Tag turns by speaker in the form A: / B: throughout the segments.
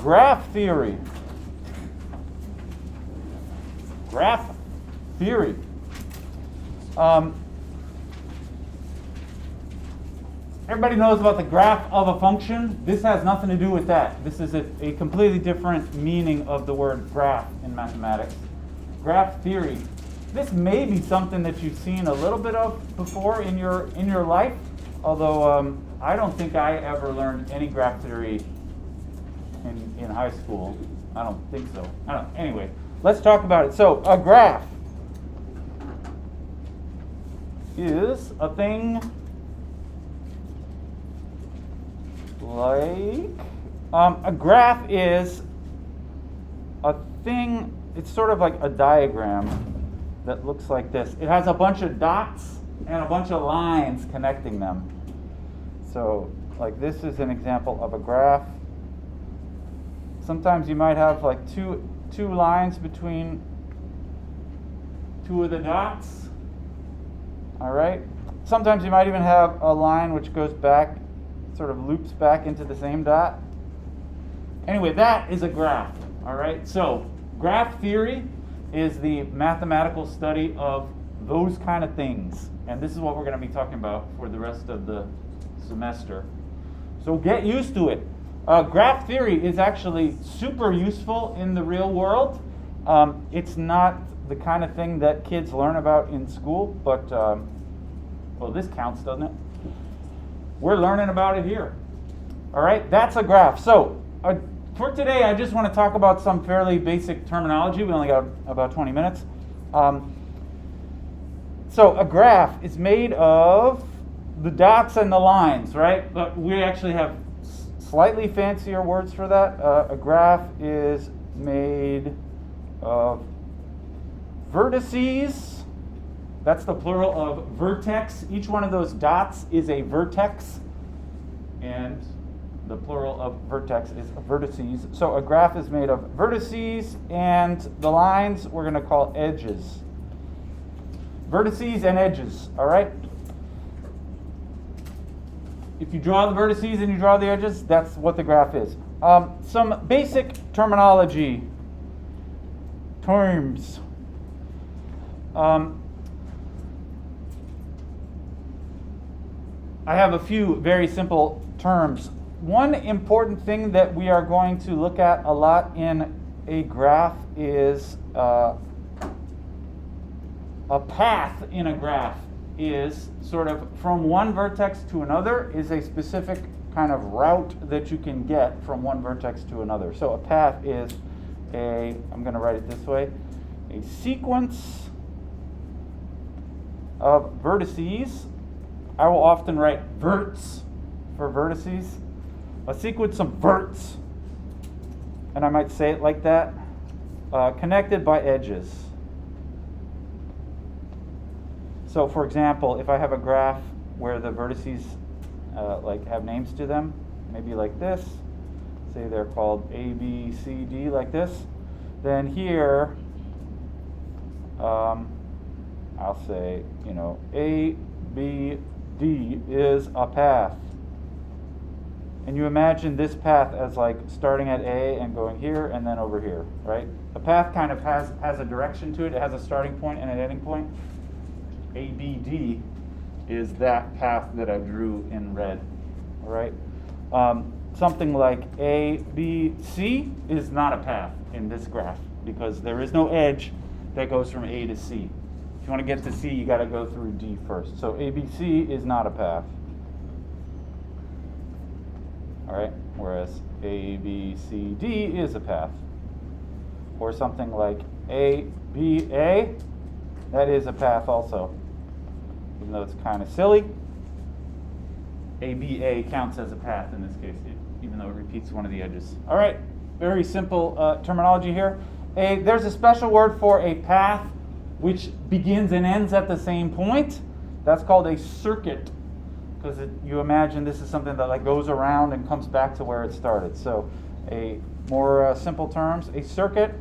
A: graph theory. Graph theory. Everybody knows about the graph of a function. This has nothing to do with that. This is a completely different meaning of the word graph in mathematics. Graph theory. This may be something that you've seen a little bit of before in your life, although I don't think I ever learned any graph theory in high school. I don't think so. Anyway, let's talk about it. So a graph is a thing like a graph is a thing. It's sort of like a diagram that looks like this. It has a bunch of dots and a bunch of lines connecting them. So like this is an example of a graph. Sometimes you might have like two lines between two of the dots. All right. Sometimes you might even have a line which goes back, sort of loops back into the same dot. Anyway, that is a graph. All right. So graph theory is the mathematical study of those kind of things. And this is what we're going to be talking about for the rest of the semester. So get used to it. Graph theory is actually super useful in the real world. It's not the kind of thing that kids learn about in school, but, well, this counts, doesn't it? We're learning about it here. All right, that's a graph. So for today, I just want to talk about some fairly basic terminology. We only got about 20 minutes. So a graph is made of the dots and the lines, right? But we actually have slightly fancier words for that. A graph is made of vertices. That's the plural of vertex. Each one of those dots is a vertex. And the plural of vertex is vertices. So a graph is made of vertices, and the lines we're going to call edges. Vertices and edges, all right? If you draw the vertices and you draw the edges, that's what the graph is. Some basic terminology, terms. I have a few very simple terms. One important thing that we are going to look at a lot in a graph is a path in a graph is sort of from one vertex to another is a specific kind of route that you can get from one vertex to another. So a path is I'm going to write it this way, a sequence of vertices. I will often write verts for vertices. A sequence of verts, and I might say it like that, connected by edges. So for example, if I have a graph where the vertices like have names to them, maybe like this, say they're called A, B, C, D, like this, then here I'll say, A, B, D is a path. And you imagine this path as like starting at A and going here and then over here, right? A path kind of has a direction to it. It has a starting point and an ending point. A, B, D is that path that I drew in red, all right? Something like A, B, C is not a path in this graph because there is no edge that goes from A to C. If you want to get to C, you got to go through D first. So A, B, C is not a path. All right, whereas A, B, C, D is a path. Or something like A, B, A, that is a path also. Even though it's kind of silly, A, B, A counts as a path in this case, even though it repeats one of the edges. All right, very simple terminology here. There's a special word for a path which begins and ends at the same point. That's called a circuit, because you imagine this is something that like goes around and comes back to where it started. So a more simple terms, a circuit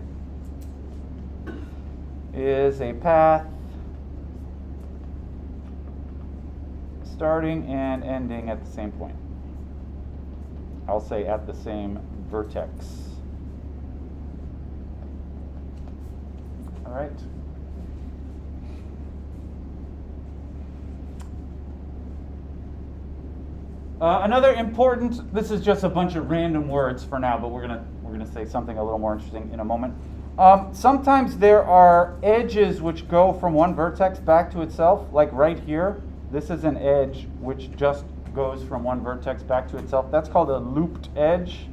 A: is a path starting and ending at the same point. I'll say at the same vertex. All right. Another important, this is just a bunch of random words for now, but we're gonna say something a little more interesting in a moment. Sometimes there are edges which go from one vertex back to itself, like right here. This is an edge which just goes from one vertex back to itself. That's called a looped edge.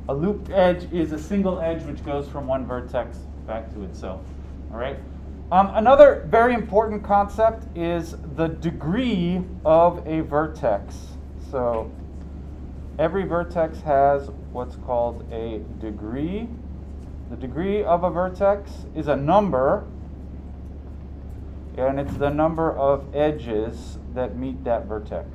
A: A looped edge is a single edge which goes from one vertex back to itself. All right. Another very important concept is the degree of a vertex. So every vertex has what's called a degree. The degree of a vertex is a number, and it's the number of edges that meet that vertex.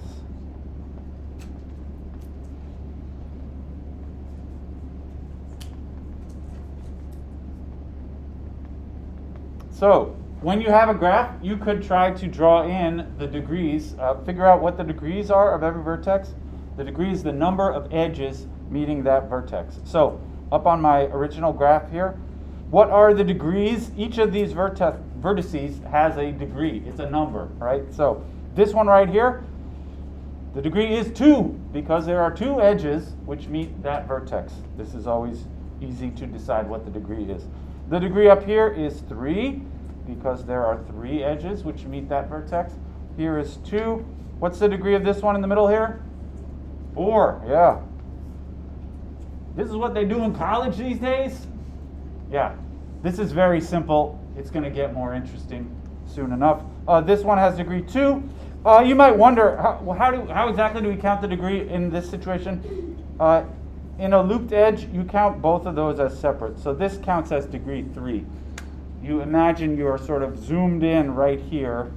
A: So when you have a graph, you could try to draw in the degrees, figure out what the degrees are of every vertex. The degree is the number of edges meeting that vertex. So up on my original graph here, what are the degrees? Each of these vertices has a degree. It's a number, right? So this one right here, the degree is 2 because there are 2 edges which meet that vertex. This is always easy to decide what the degree is. The degree up here is 3 because there are 3 edges which meet that vertex. Here is 2. What's the degree of this one in the middle here? 4, yeah. This is what they do in college these days? Yeah, this is very simple. It's going to get more interesting soon enough. This one has degree 2. You might wonder, how exactly do we count the degree in this situation? In a looped edge, you count both of those as separate. So this counts as degree 3. You imagine you're sort of zoomed in right here.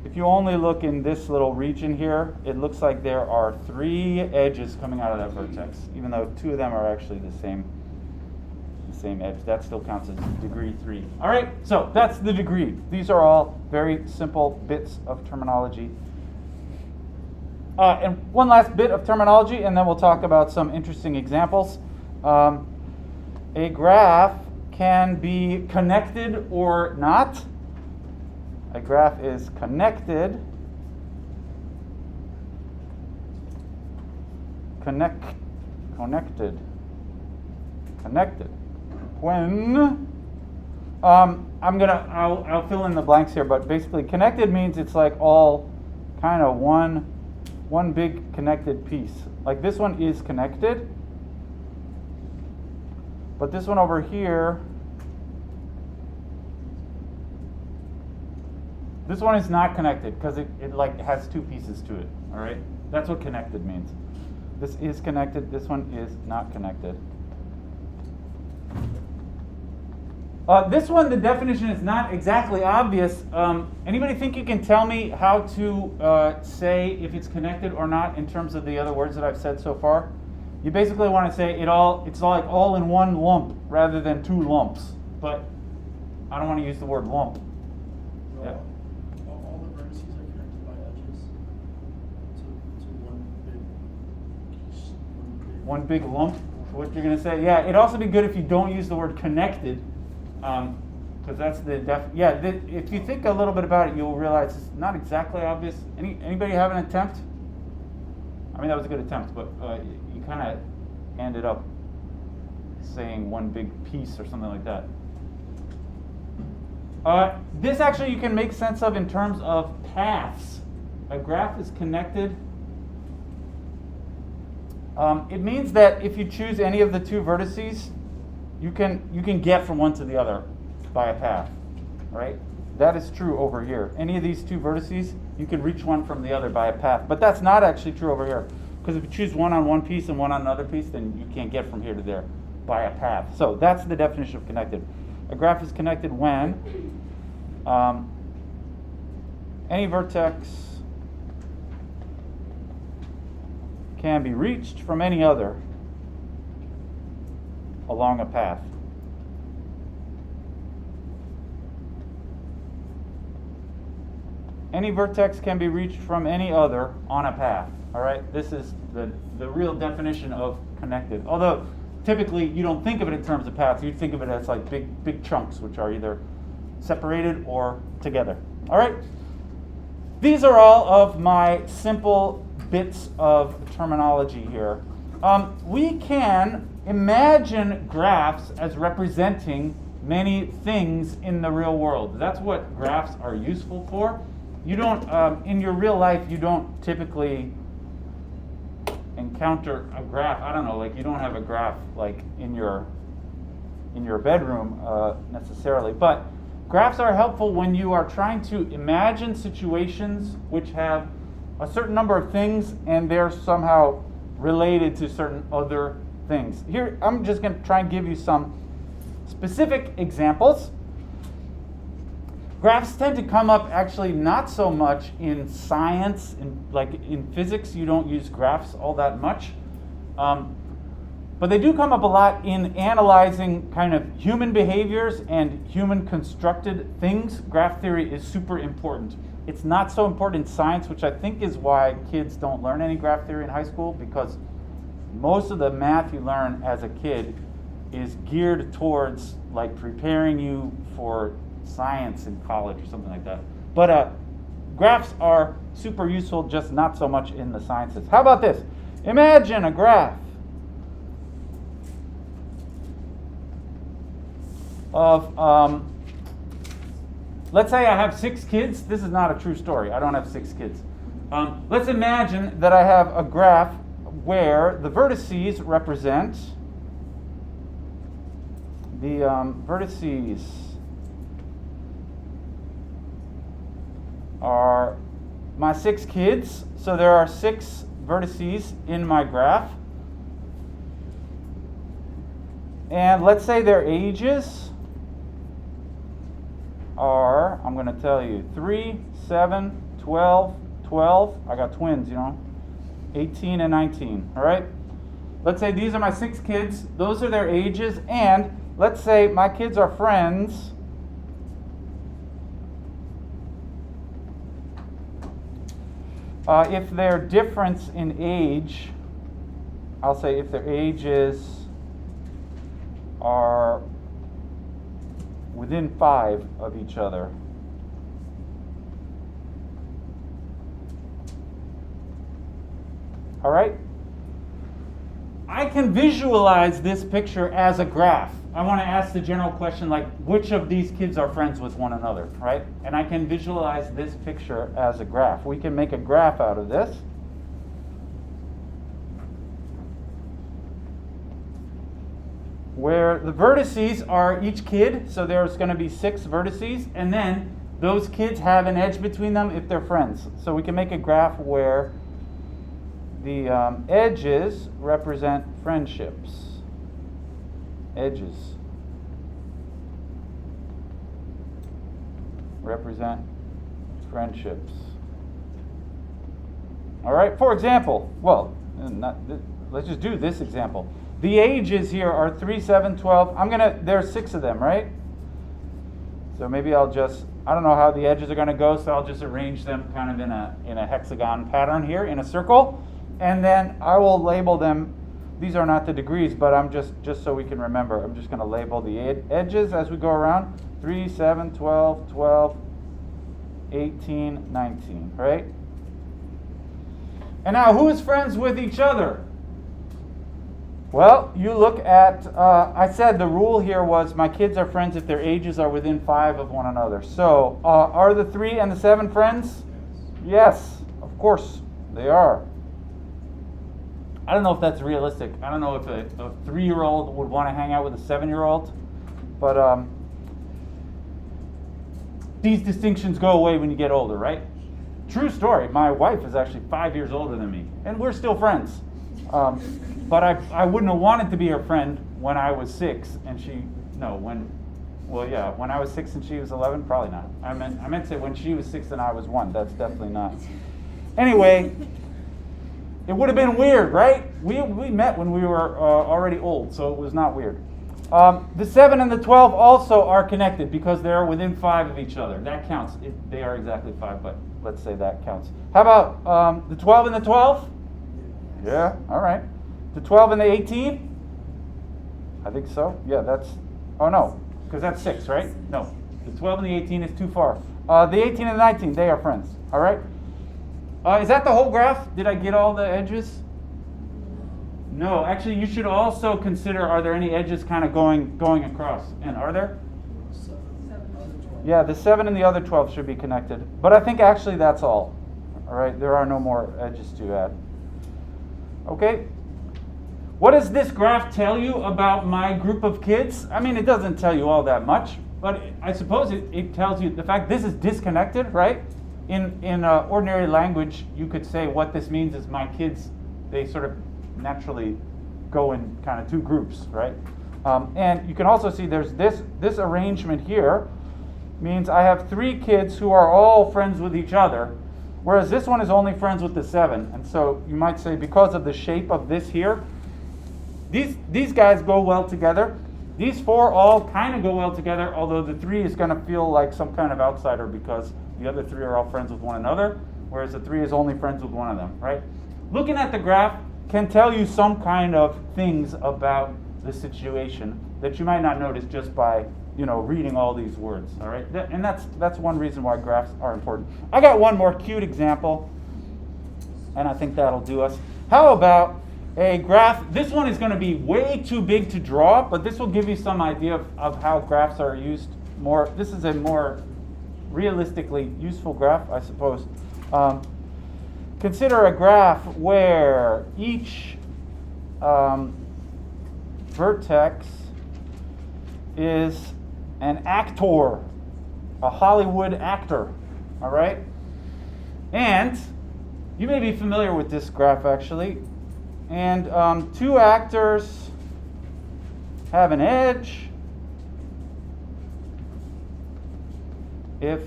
A: If you only look in this little region here, it looks like there are 3 edges coming out of that vertex, even though 2 of them are actually the same edge. That still counts as degree 3. All right, so that's the degree. These are all very simple bits of terminology. And one last bit of terminology, and then we'll talk about some interesting examples. A graph can be connected or not. A graph is connected. Connected. When I'll fill in the blanks here, but basically connected means it's like all kind of one big connected piece. Like this one is connected, but this one over here, this one is not connected because it like has 2 pieces to it. All right, that's what connected means. This is connected. This one is not connected. This one, the definition is not exactly obvious. Anybody think you can tell me how to say if it's connected or not in terms of the other words that I've said so far? You basically want to say it's like all in one lump rather than 2 lumps. But I don't want to use the word lump.
B: No,
A: Yeah.
B: all the vertices are connected by edges to
A: One big lump, what you're going to say. Yeah, it'd also be good if you don't use the word connected. Because that's the if you think a little bit about it, you'll realize it's not exactly obvious. Anybody have an attempt? I mean, that was a good attempt, but you kind of ended up saying one big piece or something like that. This actually you can make sense of in terms of paths. A graph is connected. It means that if you choose any of the 2 vertices, you can get from one to the other by a path, right? That is true over here. Any of these 2 vertices, you can reach one from the other by a path. But that's not actually true over here. Because if you choose one on one piece and one on another piece, then you can't get from here to there by a path. So that's the definition of connected. A graph is connected when any vertex can be reached from any other along a path. Any vertex can be reached from any other on a path. All right, this is the real definition of connected. Although typically you don't think of it in terms of paths, you think of it as like big chunks, which are either separated or together. All right, these are all of my simple bits of terminology here. We can imagine graphs as representing many things in the real world. That's what graphs are useful for. You don't, in your real life, you don't typically encounter a graph. I don't know, like you don't have a graph like in your bedroom necessarily. But graphs are helpful when you are trying to imagine situations which have a certain number of things and they're somehow related to certain other things. Here, I'm just going to try and give you some specific examples. Graphs tend to come up actually not so much in science, like in physics you don't use graphs all that much. But they do come up a lot in analyzing kind of human behaviors and human constructed things. Graph theory is super important. It's not so important in science, which I think is why kids don't learn any graph theory in high school, because most of the math you learn as a kid is geared towards like preparing you for science in college or something like that. But graphs are super useful, just not so much in the sciences. How about this? Imagine a graph of, let's say I have 6 kids. This is not a true story. I don't have 6 kids. Let's imagine that I have a graph where the vertices represent the vertices are my 6 kids. So there are 6 vertices in my graph. And let's say their ages are, I'm going to tell you, 3, 7, 12, 12. I got twins, 18 and 19. All right? Let's say these are my 6 kids. Those are their ages. And let's say my kids are friends. If their difference in age, I'll say if their ages are within 5 of each other. All right? I can visualize this picture as a graph. I want to ask the general question, like, which of these kids are friends with one another, right? And I can visualize this picture as a graph. We can make a graph out of this. Where the vertices are each kid, so there's going to be 6 vertices, and then those kids have an edge between them if they're friends. So we can make a graph where the edges represent friendships. Edges represent friendships. All right, for example, let's just do this example. The ages here are 3, 7, 12. There's 6 of them, right? So maybe I don't know how the edges are going to go, so I'll just arrange them kind of in a hexagon pattern here, in a circle. And then I will label them. These are not the degrees, but I'm just so we can remember, I'm just going to label the edges as we go around. 3, 7, 12, 12, 18, 19, right? And now, who is friends with each other? Well, you look at, I said the rule here was my kids are friends if their ages are within 5 of one another. So, are the 3 and the 7 friends? Yes, of course they are. I don't know if that's realistic. I don't know if a 3-year-old would want to hang out with a 7-year-old. But these distinctions go away when you get older, right? True story. My wife is actually 5 years older than me, and we're still friends. But I wouldn't have wanted to be her friend when I was 6, and when I was 6 and she was 11, probably not. I meant to say when she was 6 and I was 1. That's definitely not. Anyway, it would have been weird, right? We met when we were already old, so it was not weird. The 7 and the 12 also are connected because they're within 5 of each other. That counts. They are exactly 5, but let's say that counts. How about the 12 and the 12? Yeah, all right. The 12 and the 18? I think so. Yeah, oh no, because that's 6, right? No, the 12 and the 18 is too far. The 18 and the 19, they are friends, all right? Is that the whole graph? Did I get all the edges? No, actually, you should also consider, are there any edges kind of going across? And are there?
B: 7. Other 12.
A: Yeah, the 7 and the other 12 should be connected. But I think actually that's all. All right, there are no more edges to add. Okay. What does this graph tell you about my group of kids? I mean, it doesn't tell you all that much, but I suppose it tells you the fact this is disconnected, right? In ordinary language, you could say what this means is my kids, they sort of naturally go in kind of 2 groups, right? And you can also see there's this arrangement here means I have 3 kids who are all friends with each other, whereas this one is only friends with the 7. And so you might say because of the shape of this here, these guys go well together. These 4 all kind of go well together, although the 3 is going to feel like some kind of outsider because the other 3 are all friends with one another, whereas the 3 is only friends with one of them, right? Looking at the graph can tell you some kind of things about the situation that you might not notice just by, reading all these words, all right? And that's one reason why graphs are important. I got one more cute example, and I think that'll do us. How about a graph? This one is going to be way too big to draw, but this will give you some idea of how graphs are used more. This is a more realistically useful graph, I suppose. Consider a graph where each vertex is an actor, a Hollywood actor, all right? And you may be familiar with this graph, actually. And 2 actors have an edge if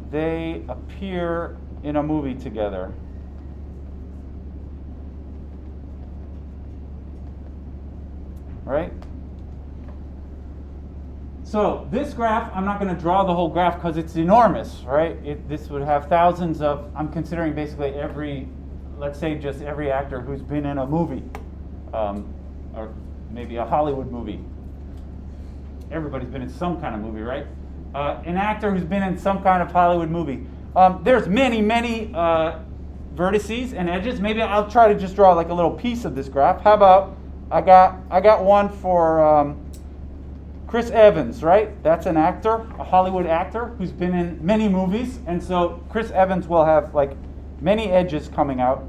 A: they appear in a movie together. Right? So this graph, I'm not going to draw the whole graph because it's enormous, right? This would have thousands of, I'm considering basically let's say just every actor who's been in a movie, or maybe a Hollywood movie. Everybody's been in some kind of movie, right? An actor who's been in some kind of Hollywood movie. There's many vertices and edges. Maybe I'll try to just draw like a little piece of this graph. How about I got one for Chris Evans, right? That's an actor, a Hollywood actor who's been in many movies, and so Chris Evans will have like many edges coming out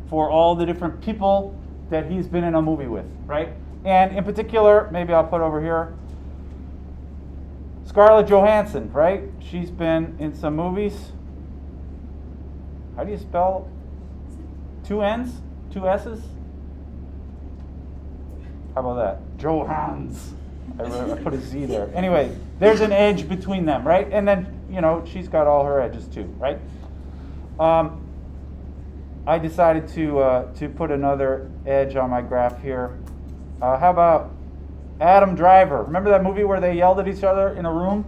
A: for all the different people that he's been in a movie with, right? And in particular, maybe I'll put over here Scarlett Johansson, right? She's been in some movies. How do you spell 2 N's, 2 S's? How about that? Johans. I put a Z there. Anyway, there's an edge between them, right? And then, she's got all her edges too, right? I decided to put another edge on my graph here. How about Adam Driver? Remember that movie where they yelled at each other in a room?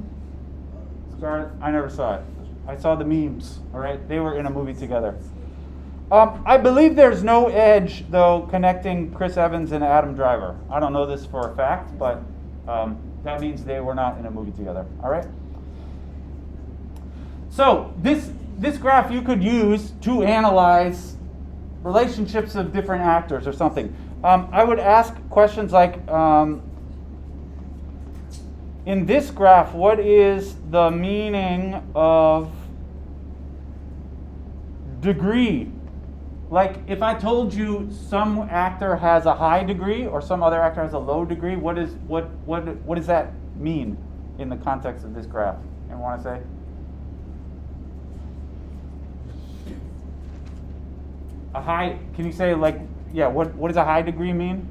A: Scarlett? I never saw it. I saw the memes, all right? They were in a movie together. I believe there's no edge, though, connecting Chris Evans and Adam Driver. I don't know this for a fact, but that means they were not in a movie together, all right? So this graph you could use to analyze relationships of different actors or something. I would ask questions like, in this graph, what is the meaning of degree? Like, if I told you some actor has a high degree or some other actor has a low degree, what does that mean in the context of this graph? Anyone want to say? A high, can you say what does a high degree mean?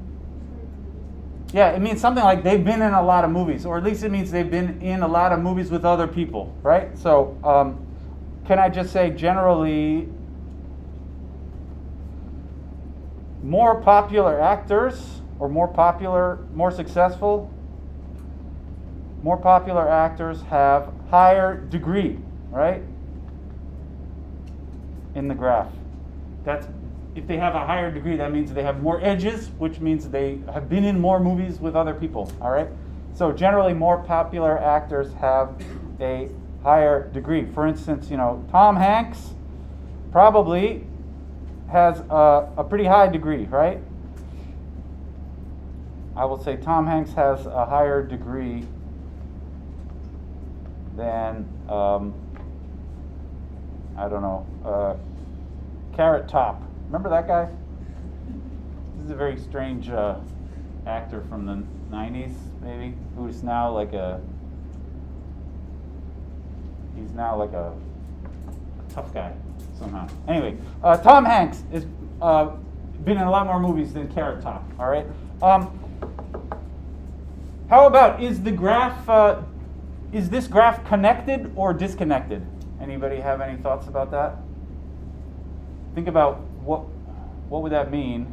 A: Yeah, it means something like they've been in a lot of movies, or at least it means they've been in a lot of movies with other people, right? So can I just say generally more popular actors or more successful more popular actors have higher degree, right? In the graph. That's if they have a higher degree, that means they have more edges, which means they have been in more movies with other people, all right? So generally more popular actors have a higher degree. For instance, Tom Hanks probably has a pretty high degree, right? I will say Tom Hanks has a higher degree than, Carrot Top. Remember that guy? This is a very strange actor from the 90s, maybe, who's now like a tough guy somehow. Anyway, Tom Hanks has been in a lot more movies than Carrot Top, all right? How about, is this graph connected or disconnected? Anybody have any thoughts about that? Think about what would that mean,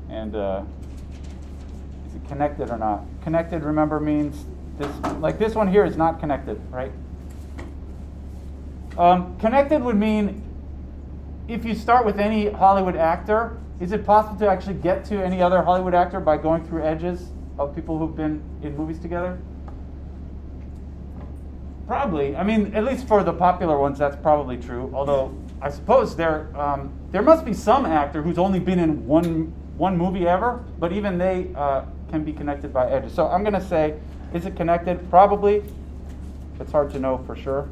A: and is it connected or not? Connected, remember, means this one here is not connected, right? Connected would mean if you start with any Hollywood actor, is it possible to actually get to any other Hollywood actor by going through edges of people who've been in movies together? Probably. I mean, at least for the popular ones, that's probably true. Although I suppose there must be some actor who's only been in one movie ever, but even they can be connected by edges. So I'm going to say, is it connected? Probably. It's hard to know for sure.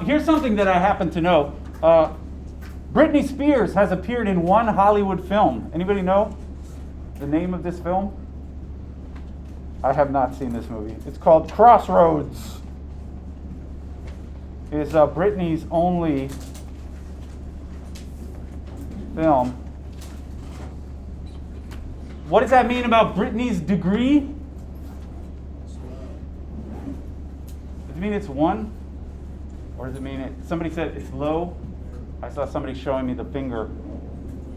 A: Here's something that I happen to know. Britney Spears has appeared in one Hollywood film. Anybody know the name of this film? I have not seen this movie. It's called Crossroads. It is Britney's only film. What does that mean about Britney's degree? Does it mean it's 1? Or does it mean somebody said it's low? I saw somebody showing me the finger.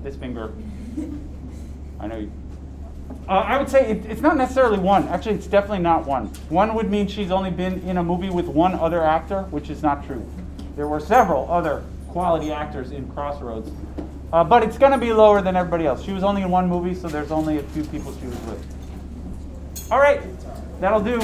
A: This finger. I know you. I would say it's not necessarily 1. Actually, it's definitely not 1. 1 would mean she's only been in a movie with one other actor, which is not true. There were several other quality actors in Crossroads. But it's going to be lower than everybody else. She was only in one movie, so there's only a few people she was with. All right, that'll do.